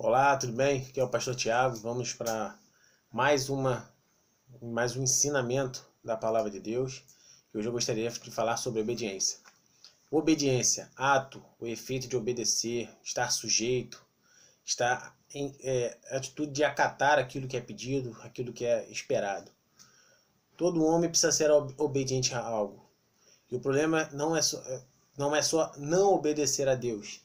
Olá, tudo bem? Aqui é o Pastor Tiago. Vamos para mais um ensinamento da Palavra de Deus. E hoje eu gostaria de falar sobre obediência. Obediência, ato, o efeito de obedecer, estar sujeito, estar em atitude de acatar aquilo que é pedido, aquilo que é esperado. Todo homem precisa ser obediente a algo. E o problema não é só não obedecer a Deus.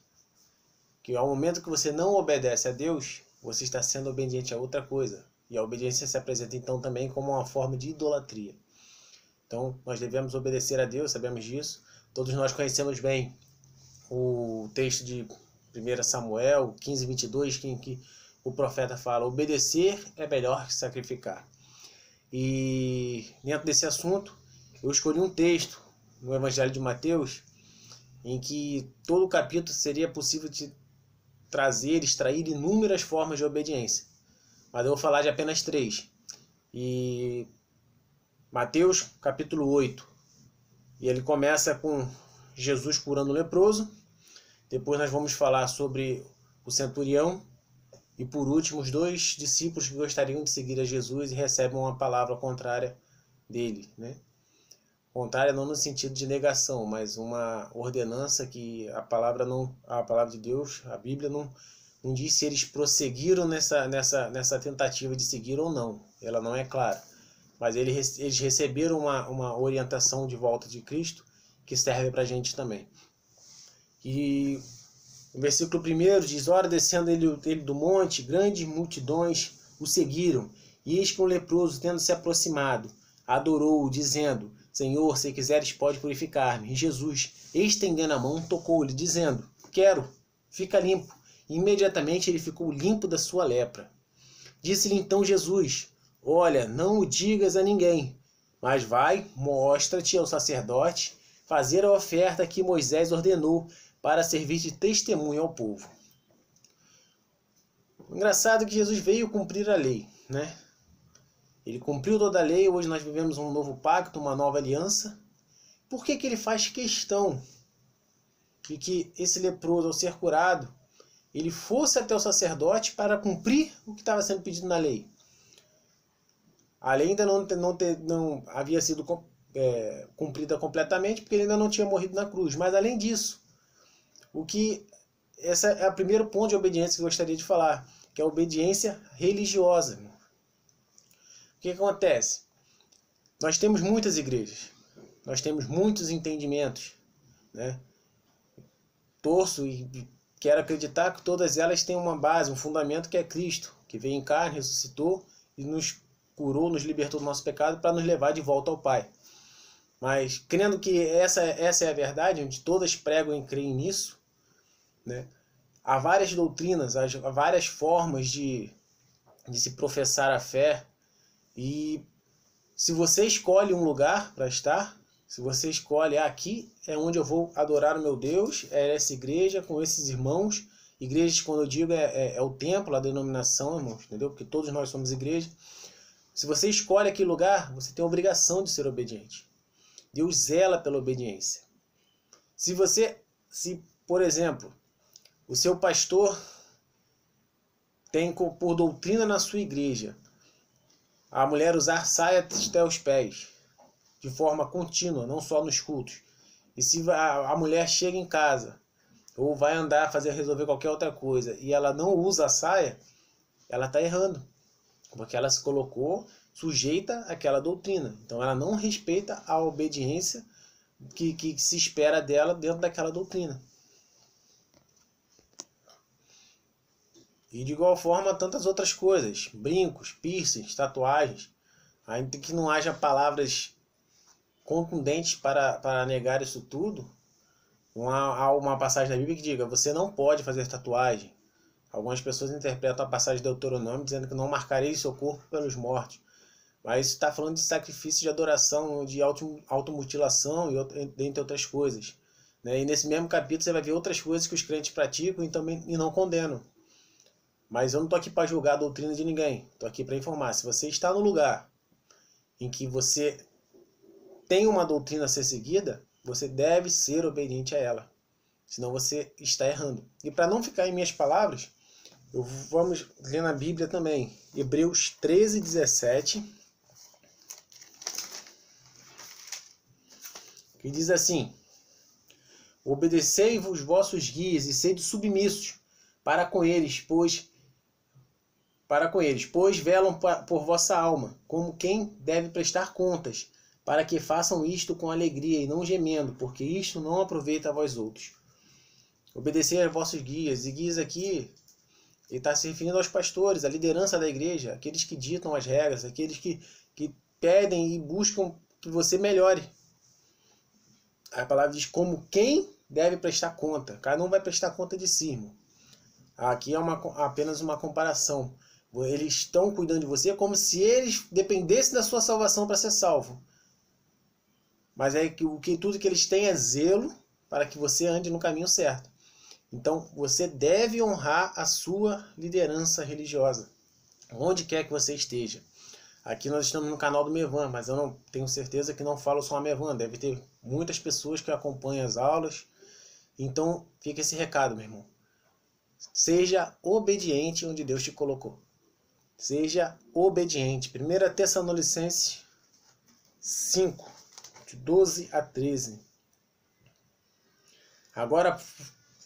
Que ao momento que você não obedece a Deus, você está sendo obediente a outra coisa. E a obediência se apresenta então também como uma forma de idolatria. Então nós devemos obedecer a Deus, sabemos disso. Todos nós conhecemos bem o texto de 1 Samuel 15:22, em que o profeta fala: obedecer é melhor que sacrificar. E dentro desse assunto, eu escolhi um texto no Evangelho de Mateus, em que todo o capítulo seria possível de extrair inúmeras formas de obediência. Mas eu vou falar de apenas 3. E Mateus capítulo 8. E ele começa com Jesus curando o leproso. Depois nós vamos falar sobre o centurião. E por último, os 2 discípulos que gostariam de seguir a Jesus e recebem uma palavra contrária dele, né? Contrária não no sentido de negação, mas uma ordenança que a palavra de Deus, a Bíblia não diz se eles prosseguiram nessa tentativa de seguir ou não. Ela não é clara. Mas eles receberam uma orientação de volta de Cristo que serve para a gente também. E o versículo 1 diz: ora, descendo ele do monte, grandes multidões o seguiram. E eis que um leproso, tendo se aproximado, adorou-o, dizendo: Senhor, se quiseres, pode purificar-me. E Jesus, estendendo a mão, tocou-lhe, dizendo: quero, fica limpo. E imediatamente ele ficou limpo da sua lepra. Disse-lhe então Jesus: olha, não o digas a ninguém, mas vai, mostra-te ao sacerdote, fazer a oferta que Moisés ordenou, para servir de testemunho ao povo. Engraçado que Jesus veio cumprir a lei, né? Ele cumpriu toda a lei, hoje nós vivemos um novo pacto, uma nova aliança. Por que ele faz questão de que esse leproso, ao ser curado, ele fosse até o sacerdote para cumprir o que estava sendo pedido na lei? A lei ainda não havia sido cumprida completamente, porque ele ainda não tinha morrido na cruz. Mas além disso, esse é o primeiro ponto de obediência que eu gostaria de falar, que é a obediência religiosa. O que acontece? Nós temos muitas igrejas, nós temos muitos entendimentos, né? Torço e quero acreditar que todas elas têm uma base, um fundamento, que é Cristo, que veio em carne, ressuscitou e nos curou, nos libertou do nosso pecado para nos levar de volta ao Pai. Mas crendo que essa é a verdade, onde todas pregam e creem nisso, né? Há várias doutrinas, há várias formas de se professar a fé. E se você escolhe um lugar para estar, se você escolhe, aqui é onde eu vou adorar o meu Deus, é essa igreja, com esses irmãos. Igrejas, quando eu digo, é o templo, a denominação, irmãos, entendeu? Porque todos nós somos igreja. Se você escolhe aquele lugar, você tem a obrigação de ser obediente. Deus zela pela obediência. Se, por exemplo, o seu pastor tem por doutrina na sua igreja a mulher usar saia até os pés, de forma contínua, não só nos cultos. E se a mulher chega em casa, ou vai andar, resolver qualquer outra coisa, e ela não usa a saia, ela está errando. Porque ela se colocou sujeita àquela doutrina. Então ela não respeita a obediência que se espera dela dentro daquela doutrina. E de igual forma tantas outras coisas, brincos, piercings, tatuagens, ainda que não haja palavras contundentes para negar isso tudo. Há uma passagem da Bíblia que diga: você não pode fazer tatuagem. Algumas pessoas interpretam a passagem de Deuteronômio dizendo que não marcarei seu corpo pelos mortos. Mas isso está falando de sacrifício de adoração, de automutilação e dentre outras coisas, né? E nesse mesmo capítulo você vai ver outras coisas que os crentes praticam e não condenam. Mas eu não estou aqui para julgar a doutrina de ninguém. Estou aqui para informar. Se você está no lugar em que você tem uma doutrina a ser seguida, você deve ser obediente a ela. Senão você está errando. E para não ficar em minhas palavras, Vamos ler na Bíblia também. Hebreus 13, 17. Que diz assim: obedecei-vos vossos guias e sede submissos para com eles, pois velam por vossa alma, como quem deve prestar contas, para que façam isto com alegria e não gemendo, porque isto não aproveita a vós outros. Obedecer aos vossos guias, e guias aqui, ele está se referindo aos pastores, à liderança da igreja, aqueles que ditam as regras, aqueles que pedem e buscam que você melhore. A palavra diz como quem deve prestar conta. Cada um vai prestar conta de si, irmão. Aqui é apenas uma comparação. Eles estão cuidando de você como se eles dependessem da sua salvação para ser salvo. Mas é que tudo que eles têm é zelo para que você ande no caminho certo. Então, você deve honrar a sua liderança religiosa, onde quer que você esteja. Aqui nós estamos no canal do Mevan, mas eu não tenho certeza que não falo só a Mevan. Deve ter muitas pessoas que acompanham as aulas. Então, fica esse recado, meu irmão. Seja obediente onde Deus te colocou. Seja obediente. 1 Tessalonicenses 5, de 12 a 13. Agora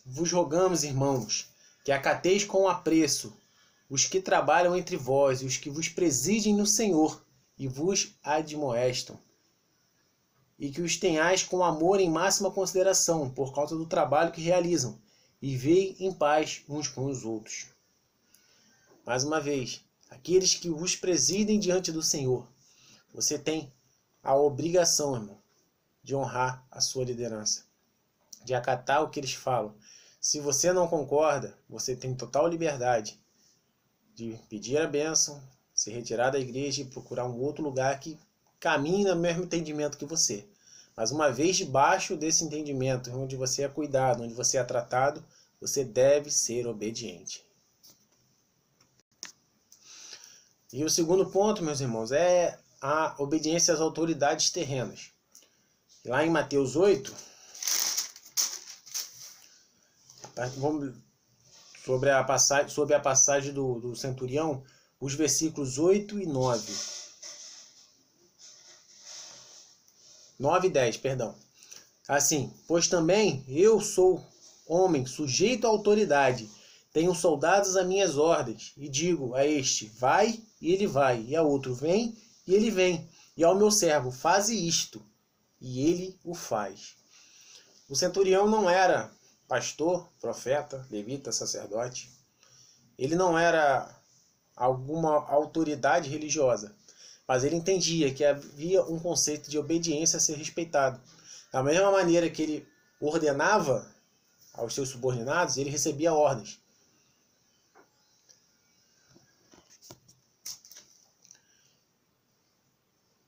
vos rogamos, irmãos, que acateis com apreço os que trabalham entre vós e os que vos presidem no Senhor e vos admoestam, e que os tenhais com amor em máxima consideração por causa do trabalho que realizam, e vivei em paz uns com os outros. Mais uma vez, aqueles que vos presidem diante do Senhor, você tem a obrigação, irmão, de honrar a sua liderança, de acatar o que eles falam. Se você não concorda, você tem total liberdade de pedir a bênção, se retirar da igreja e procurar um outro lugar que caminhe no mesmo entendimento que você. Mas uma vez debaixo desse entendimento, onde você é cuidado, onde você é tratado, você deve ser obediente. E o segundo ponto, meus irmãos, é a obediência às autoridades terrenas. Lá em Mateus 8, vamos sobre a passagem do centurião, os versículos 8 e 9. 9 e 10, perdão. Assim, pois também eu sou homem sujeito à autoridade, tenho soldados a minhas ordens, e digo a este, vai, e ele vai, e a outro, vem, e ele vem, e ao meu servo, faze isto, e ele o faz. O centurião não era pastor, profeta, levita, sacerdote. Ele não era alguma autoridade religiosa, mas ele entendia que havia um conceito de obediência a ser respeitado. Da mesma maneira que ele ordenava aos seus subordinados, ele recebia ordens.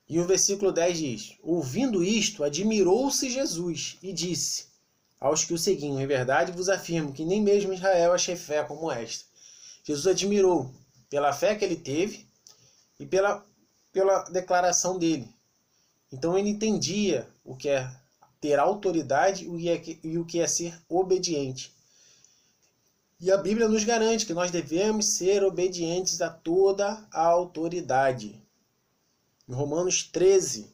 E o versículo 10 diz: ouvindo isto, admirou-se Jesus e disse aos que o seguiam, em verdade vos afirmo que nem mesmo Israel achei fé como esta. Jesus admirou pela fé que ele teve e pela declaração dele. Então ele entendia o que é ter autoridade e o que é ser obediente. E a Bíblia nos garante que nós devemos ser obedientes a toda a autoridade. Em Romanos 13,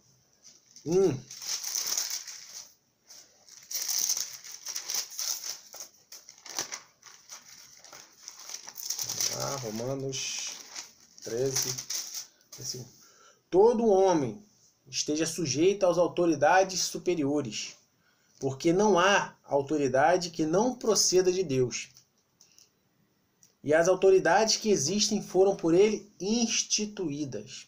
1. Romanos 13, assim, todo homem esteja sujeito às autoridades superiores, porque não há autoridade que não proceda de Deus. E as autoridades que existem foram por ele instituídas.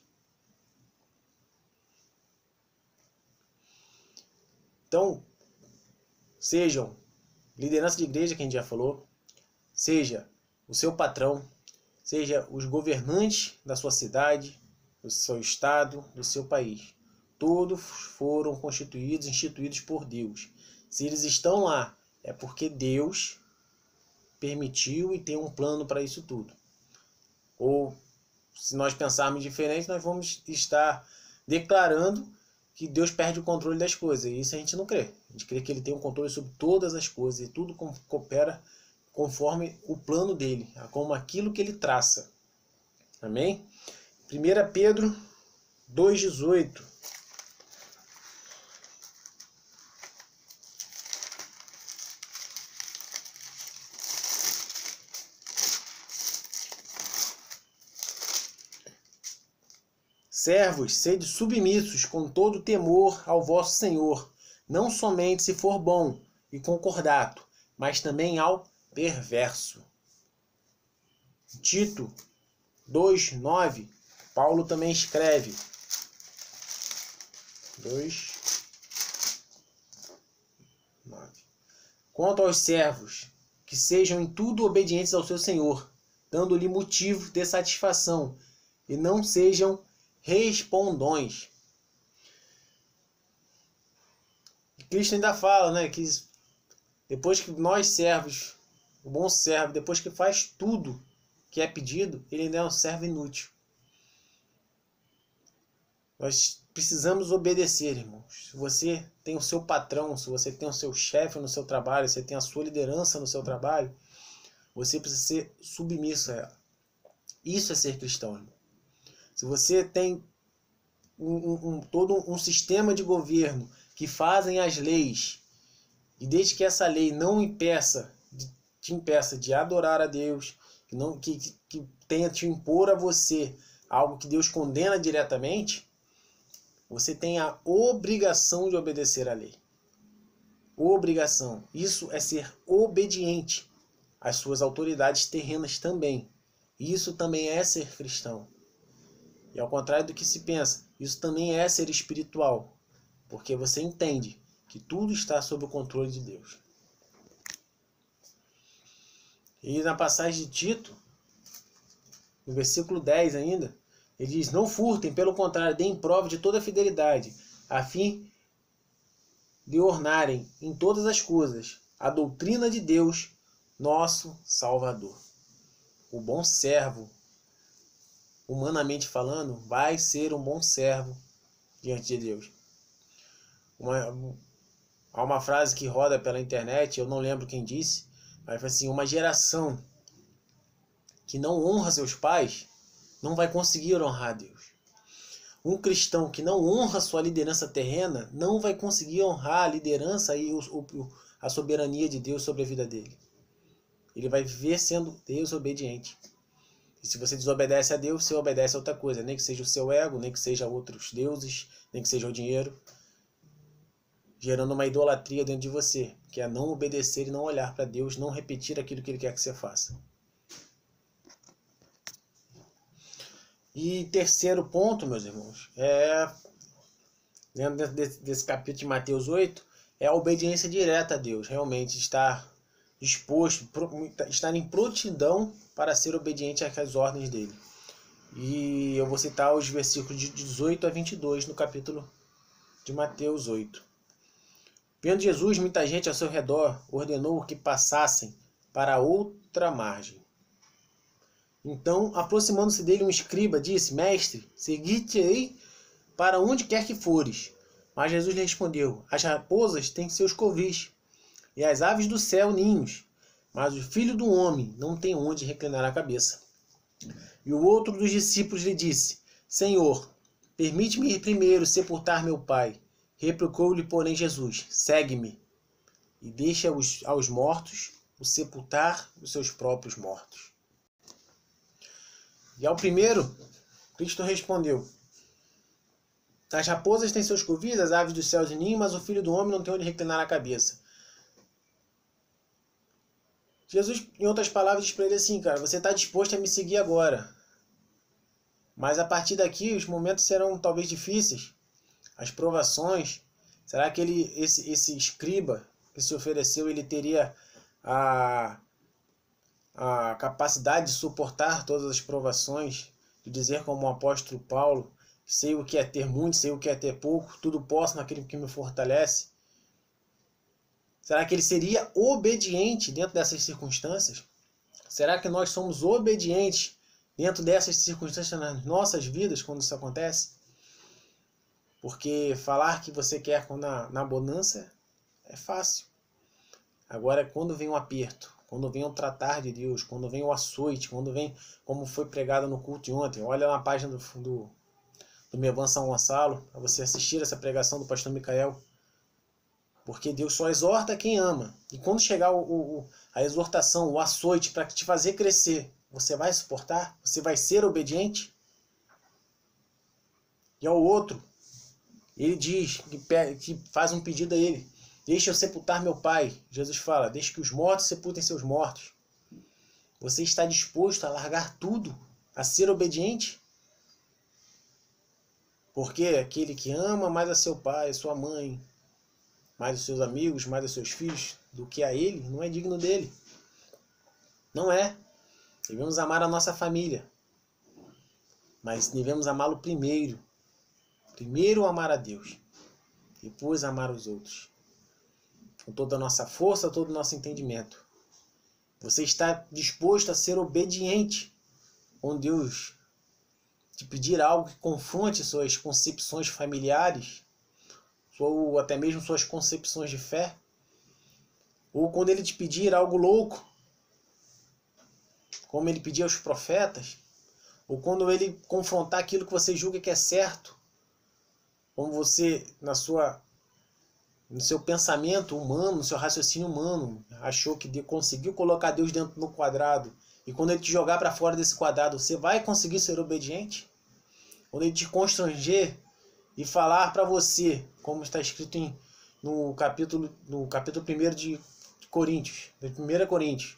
Então, sejam liderança de igreja, que a gente já falou, seja o seu patrão, seja os governantes da sua cidade, do seu estado, do seu país. Todos foram constituídos, instituídos por Deus. Se eles estão lá, é porque Deus permitiu e tem um plano para isso tudo. Ou, se nós pensarmos diferente, nós vamos estar declarando que Deus perde o controle das coisas. E isso a gente não crê. A gente crê que ele tem um controle sobre todas as coisas e tudo coopera conforme o plano dele, como aquilo que ele traça. Amém? 1 Pedro 2,18. Servos, sede submissos com todo temor ao vosso Senhor, não somente se for bom e concordato, mas também ao perverso. Tito 2,9, Paulo também escreve. 2,9. Quanto aos servos, que sejam em tudo obedientes ao seu Senhor, dando-lhe motivo de satisfação, e não sejam respondões. Cristo ainda fala, né, que depois que nós servos, o bom servo, depois que faz tudo que é pedido, ele ainda é um servo inútil. Nós precisamos obedecer, irmãos. Se você tem o seu patrão, se você tem o seu chefe no seu trabalho, se você tem a sua liderança no seu trabalho, você precisa ser submisso a ela. Isso é ser cristão, irmão. Se você tem todo um sistema de governo que fazem as leis, e desde que essa lei não te impeça de adorar a Deus, que tenha te impor a você algo que Deus condena diretamente, você tem a obrigação de obedecer à lei. Obrigação. Isso é ser obediente às suas autoridades terrenas também. Isso também é ser cristão. E ao contrário do que se pensa, isso também é ser espiritual, porque você entende que tudo está sob o controle de Deus. E na passagem de Tito, no versículo 10 ainda, ele diz: não furtem, pelo contrário, deem prova de toda fidelidade, a fim de ornarem em todas as coisas a doutrina de Deus, nosso Salvador. O bom servo, humanamente falando, vai ser um bom servo diante de Deus. Há uma frase que roda pela internet, eu não lembro quem disse, mas foi assim: uma geração que não honra seus pais não vai conseguir honrar a Deus. Um cristão que não honra sua liderança terrena não vai conseguir honrar a liderança e a soberania de Deus sobre a vida dele. Ele vai viver sendo desobediente. E se você desobedece a Deus, você obedece a outra coisa, nem que seja o seu ego, nem que seja outros deuses, nem que seja o dinheiro, gerando uma idolatria dentro de você, que é não obedecer e não olhar para Deus, não repetir aquilo que Ele quer que você faça. E terceiro ponto, meus irmãos, dentro desse capítulo de Mateus 8, é a obediência direta a Deus, realmente estar disposto, estar em prontidão para ser obediente às ordens dele. E eu vou citar os versículos de 18 a 22 no capítulo de Mateus 8. Vendo Jesus muita gente ao seu redor, ordenou que passassem para outra margem. Então, aproximando-se dele um escriba, disse: Mestre, seguir-te-ei para onde quer que fores. Mas Jesus lhe respondeu: As raposas têm seus covis, e as aves do céu ninhos, mas o Filho do Homem não tem onde reclinar a cabeça. E o outro dos discípulos lhe disse: Senhor, permite-me ir primeiro sepultar meu pai. Replicou-lhe, porém, Jesus: Segue-me, e deixa aos mortos o sepultar os seus próprios mortos. E ao primeiro, Cristo respondeu: As raposas têm seus covis, as aves dos céus e ninho, mas o Filho do Homem não tem onde reclinar a cabeça. Jesus, em outras palavras, diz para ele assim: cara, você está disposto a me seguir agora, mas a partir daqui os momentos serão talvez difíceis, as provações. Será que esse escriba que se ofereceu, ele teria a capacidade de suportar todas as provações, de dizer como o apóstolo Paulo: sei o que é ter muito, sei o que é ter pouco, tudo posso naquele que me fortalece? Será que ele seria obediente dentro dessas circunstâncias? Será que nós somos obedientes dentro dessas circunstâncias nas nossas vidas quando isso acontece? Porque falar que você quer na bonança é fácil. Agora, quando vem um aperto, quando vem o tratar de Deus, quando vem o açoite, quando vem, como foi pregado no culto de ontem. Olha na página do Mevan São Gonçalo, para você assistir essa pregação do pastor Micael. Porque Deus só exorta quem ama. E quando chegar a exortação, o açoite, para te fazer crescer, você vai suportar? Você vai ser obediente? E ao outro, ele diz, que faz um pedido a ele: deixa eu sepultar meu pai. Jesus fala: deixa que os mortos sepultem seus mortos. Você está disposto a largar tudo, a ser obediente? Porque aquele que ama mais a seu pai, a sua mãe, mais os seus amigos, mais os seus filhos, do que a ele, não é digno dele. Não é. Devemos amar a nossa família. Mas devemos amá-lo primeiro. Primeiro amar a Deus. Depois amar os outros. Com toda a nossa força, todo o nosso entendimento. Você está disposto a ser obediente com Deus? Te pedir algo que confronte suas concepções familiares? Ou até mesmo suas concepções de fé? Ou quando ele te pedir algo louco, como ele pedia aos profetas? Ou quando ele confrontar aquilo que você julga que é certo, como você, no seu pensamento humano, no seu raciocínio humano, achou que conseguiu colocar Deus dentro do quadrado, e quando ele te jogar para fora desse quadrado, você vai conseguir ser obediente? Quando ele te constranger e falar para você, como está escrito no capítulo 1 de Coríntios, de 1 Coríntios,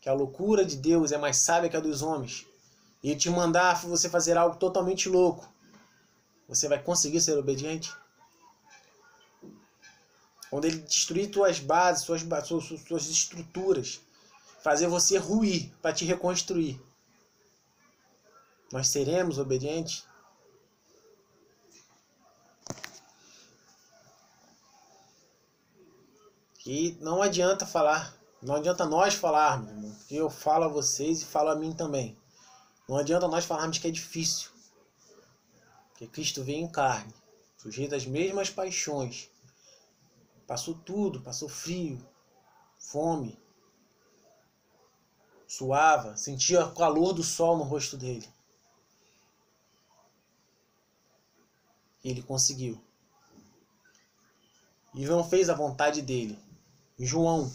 que a loucura de Deus é mais sábia que a dos homens, e ele te mandar você fazer algo totalmente louco, você vai conseguir ser obediente? Quando ele destruir tuas bases, suas estruturas, fazer você ruir para te reconstruir, nós seremos obedientes? E não adianta falar, não adianta nós falarmos, irmão, porque eu falo a vocês e falo a mim também. Não adianta nós falarmos que é difícil, porque Cristo veio em carne, sujeito às mesmas paixões, passou tudo, passou frio, fome, suava, sentia o calor do sol no rosto dele. E ele conseguiu. E não fez a vontade dele. Em João,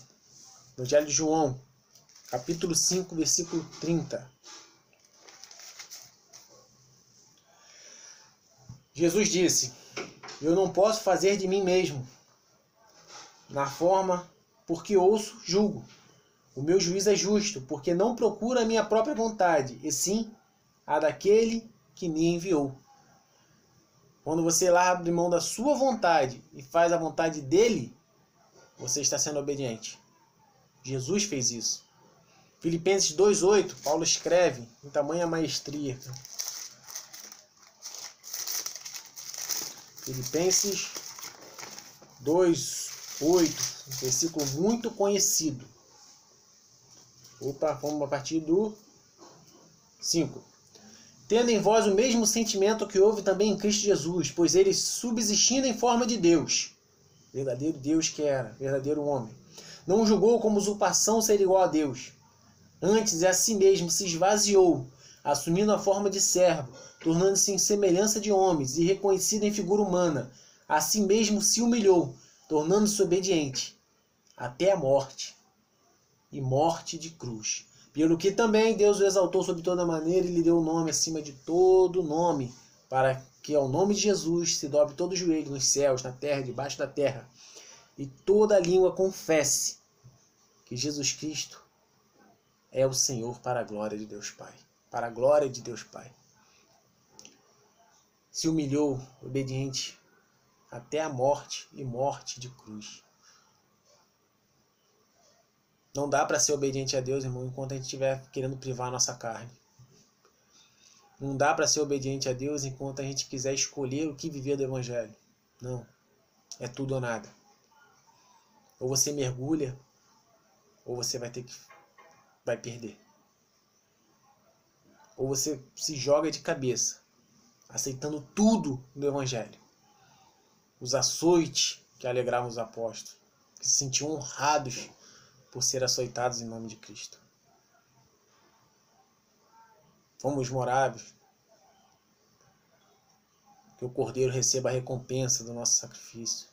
no Evangelho de João, capítulo 5, versículo 30. Jesus disse: eu não posso fazer de mim mesmo, na forma porque ouço, julgo. O meu juízo é justo, porque não procuro a minha própria vontade, e sim a daquele que me enviou. Quando você abre mão da sua vontade e faz a vontade dele, você está sendo obediente. Jesus fez isso. Filipenses 2,8, Paulo escreve em tamanha maestria. Filipenses 2,8, um versículo muito conhecido. Vamos a partir do 5. Tendo em vós o mesmo sentimento que houve também em Cristo Jesus, pois ele, subsistindo em forma de Deus, verdadeiro Deus que era, verdadeiro homem, não julgou como usurpação ser igual a Deus. Antes, a si mesmo se esvaziou, assumindo a forma de servo, tornando-se em semelhança de homens e reconhecido em figura humana. A si mesmo se humilhou, tornando-se obediente, até a morte, e morte de cruz. Pelo que também Deus o exaltou sobre toda maneira e lhe deu o nome acima de todo nome, para que ao nome de Jesus se dobre todo o joelho nos céus, na terra, debaixo da terra, e toda língua confesse que Jesus Cristo é o Senhor, para a glória de Deus Pai. Para a glória de Deus Pai. Se humilhou, obediente, até a morte e morte de cruz. Não dá para ser obediente a Deus, irmão, enquanto a gente estiver querendo privar a nossa carne. Não dá para ser obediente a Deus enquanto a gente quiser escolher o que viver do Evangelho. Não. É tudo ou nada. Ou você mergulha, ou você vai perder. Ou você se joga de cabeça, aceitando tudo do Evangelho. Os açoites que alegravam os apóstolos, que se sentiam honrados por ser açoitados em nome de Cristo. Fomos moráveis. Que o Cordeiro receba a recompensa do nosso sacrifício.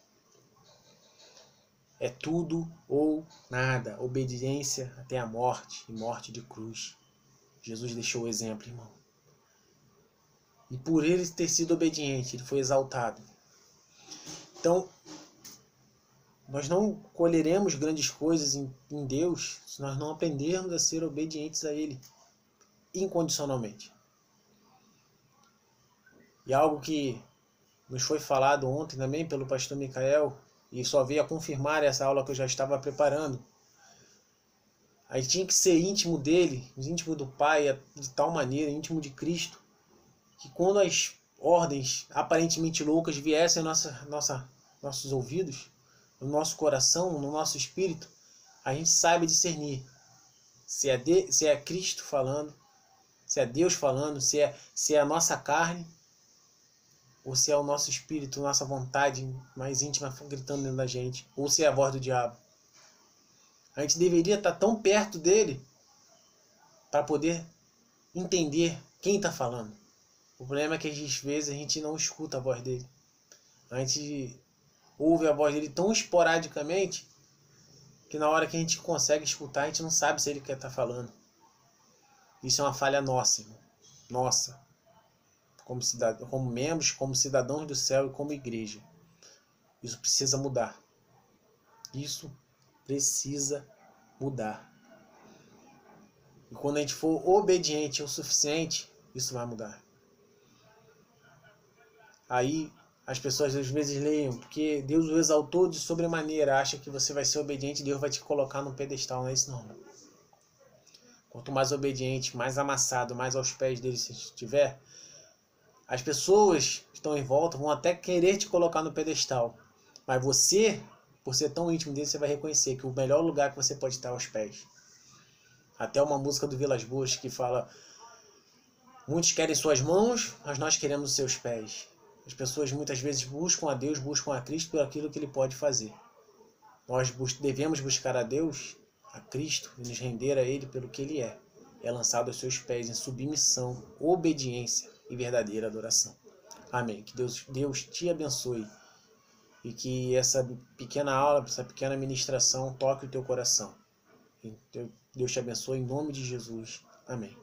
É tudo ou nada, obediência até a morte e morte de cruz. Jesus deixou o exemplo, irmão. E por ele ter sido obediente, ele foi exaltado. Então, nós não colheremos grandes coisas em Deus se nós não aprendermos a ser obedientes a Ele, incondicionalmente. E algo que nos foi falado ontem também pelo pastor Micael, e só veio a confirmar essa aula que eu já estava preparando. A gente tinha que ser íntimo dele, íntimo do Pai, de tal maneira, íntimo de Cristo, que quando as ordens aparentemente loucas viessem nossos ouvidos, no nosso coração, no nosso espírito, a gente saiba discernir se é Cristo falando, se é Deus falando, se é a nossa carne, ou se é o nosso espírito, nossa vontade mais íntima gritando dentro da gente, ou se é a voz do diabo. A gente deveria estar tão perto dele para poder entender quem está falando. O problema é que às vezes a gente não escuta a voz dele. A gente ouve a voz dele tão esporadicamente que na hora que a gente consegue escutar, a gente não sabe se ele quer estar falando. Isso é uma falha nossa, irmão. Nossa. Como membros, como cidadãos do céu e como igreja. Isso precisa mudar. Isso precisa mudar. E quando a gente for obediente o suficiente, isso vai mudar. Aí as pessoas às vezes leiam, porque Deus o exaltou de sobremaneira, acha que você vai ser obediente, Deus vai te colocar num pedestal, não é isso não. Quanto mais obediente, mais amassado, mais aos pés dele você estiver, as pessoas que estão em volta vão até querer te colocar no pedestal. Mas você, por ser tão íntimo dele, você vai reconhecer que o melhor lugar que você pode estar é aos pés. Até uma música do Vilas Boas que fala: muitos querem suas mãos, mas nós queremos os seus pés. As pessoas muitas vezes buscam a Deus, buscam a Cristo por aquilo que Ele pode fazer. Nós devemos buscar a Deus, a Cristo, e nos render a Ele pelo que Ele é. É lançado aos seus pés em submissão, obediência e verdadeira adoração. Amém. Que Deus te abençoe e que essa pequena aula, essa pequena ministração toque o teu coração. Deus te abençoe em nome de Jesus. Amém.